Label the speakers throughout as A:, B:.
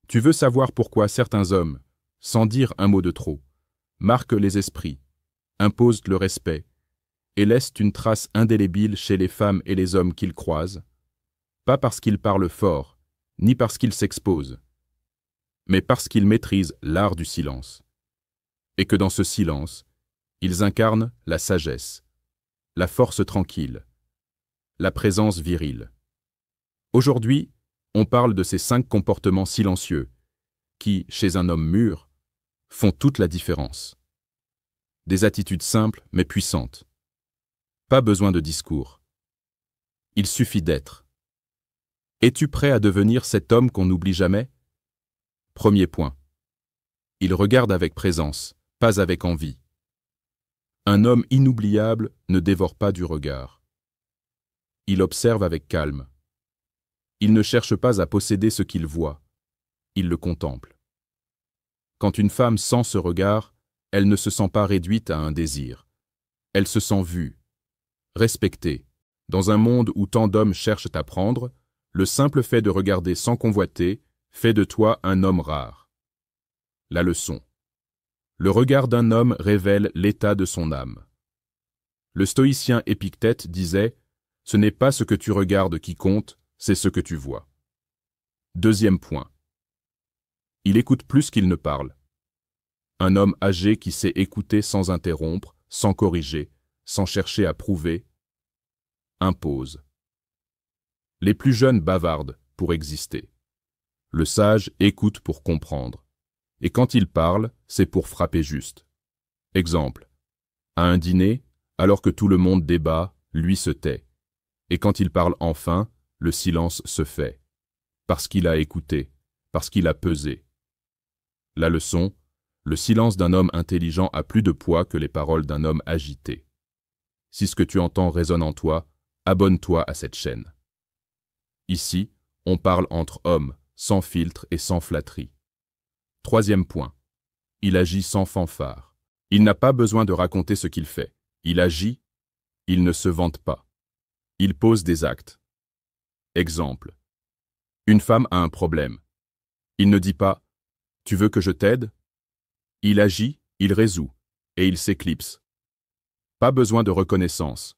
A: Tu veux savoir pourquoi certains hommes, sans dire un mot de trop, marquent les esprits, imposent le respect et laissent une trace indélébile chez les femmes et les hommes qu'ils croisent, pas parce qu'ils parlent fort, ni parce qu'ils s'exposent, mais parce qu'ils maîtrisent l'art du silence, et que dans ce silence, ils incarnent la sagesse, la force tranquille, la présence virile. Aujourd'hui, on parle de ces 5 comportements silencieux qui, chez un homme mûr, font toute la différence. Des attitudes simples mais puissantes. Pas besoin de discours. Il suffit d'être. Es-tu prêt à devenir cet homme qu'on n'oublie jamais? Premier point. Il regarde avec présence, pas avec envie. Un homme inoubliable ne dévore pas du regard. Il observe avec calme. Il ne cherche pas à posséder ce qu'il voit. Il le contemple. Quand une femme sent ce regard, elle ne se sent pas réduite à un désir. Elle se sent vue, respectée. Dans un monde où tant d'hommes cherchent à prendre, le simple fait de regarder sans convoiter fait de toi un homme rare. La leçon. Le regard d'un homme révèle l'état de son âme. Le stoïcien Épictète disait « Ce n'est pas ce que tu regardes qui compte, c'est ce que tu vois ». Deuxième point. Il écoute plus qu'il ne parle. Un homme âgé qui sait écouter sans interrompre, sans corriger, sans chercher à prouver, impose. Les plus jeunes bavardent pour exister. Le sage écoute pour comprendre. Et quand il parle, c'est pour frapper juste. Exemple. À un dîner, alors que tout le monde débat, lui se tait. Et quand il parle enfin, le silence se fait. Parce qu'il a écouté, parce qu'il a pesé. La leçon, le silence d'un homme intelligent a plus de poids que les paroles d'un homme agité. Si ce que tu entends résonne en toi, abonne-toi à cette chaîne. Ici, on parle entre hommes, sans filtre et sans flatterie. Troisième point. Il agit sans fanfare. Il n'a pas besoin de raconter ce qu'il fait. Il agit, il ne se vante pas. Il pose des actes. Exemple. Une femme a un problème. Il ne dit pas « Tu veux que je t'aide ?» Il agit, il résout, et il s'éclipse. Pas besoin de reconnaissance.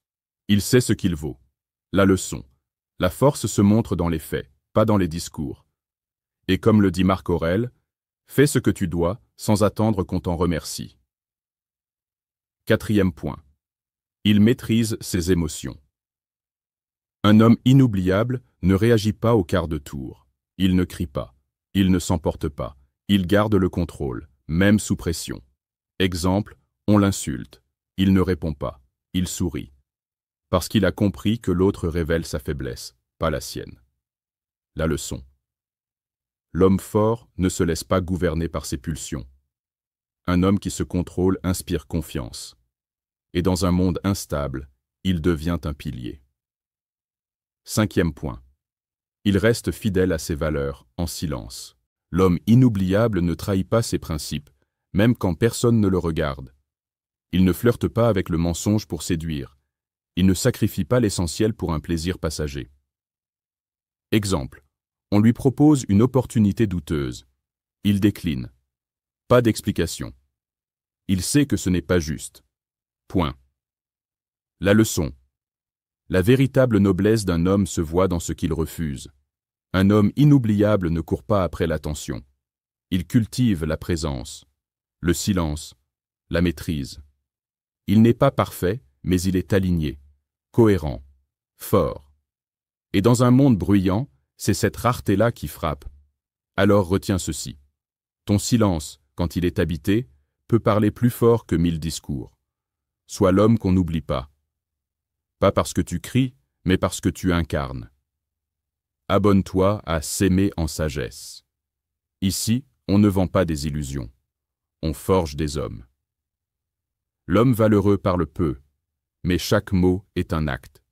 A: Il sait ce qu'il vaut. La leçon. La force se montre dans les faits, pas dans les discours. Et comme le dit Marc Aurèle, fais ce que tu dois sans attendre qu'on t'en remercie. Quatrième point. Il maîtrise ses émotions. Un homme inoubliable ne réagit pas au quart de tour. Il ne crie pas. Il ne s'emporte pas. Il garde le contrôle, même sous pression. Exemple, on l'insulte. Il ne répond pas. Il sourit. Parce qu'il a compris que l'autre révèle sa faiblesse, pas la sienne. La leçon. L'homme fort ne se laisse pas gouverner par ses pulsions. Un homme qui se contrôle inspire confiance. Et dans un monde instable, il devient un pilier. Cinquième point. Il reste fidèle à ses valeurs, en silence. L'homme inoubliable ne trahit pas ses principes, même quand personne ne le regarde. Il ne flirte pas avec le mensonge pour séduire. Il ne sacrifie pas l'essentiel pour un plaisir passager. Exemple. On lui propose une opportunité douteuse. Il décline. Pas d'explication. Il sait que ce n'est pas juste. Point. La leçon. La véritable noblesse d'un homme se voit dans ce qu'il refuse. Un homme inoubliable ne court pas après l'attention. Il cultive la présence, le silence, la maîtrise. Il n'est pas parfait, mais il est aligné, cohérent, fort. Et dans un monde bruyant, c'est cette rareté-là qui frappe. Alors retiens ceci. Ton silence, quand il est habité, peut parler plus fort que 1000 discours. Sois l'homme qu'on n'oublie pas. Pas parce que tu cries, mais parce que tu incarnes. Abonne-toi à s'aimer en sagesse. Ici, on ne vend pas des illusions. On forge des hommes. L'homme valeureux parle peu, mais chaque mot est un acte.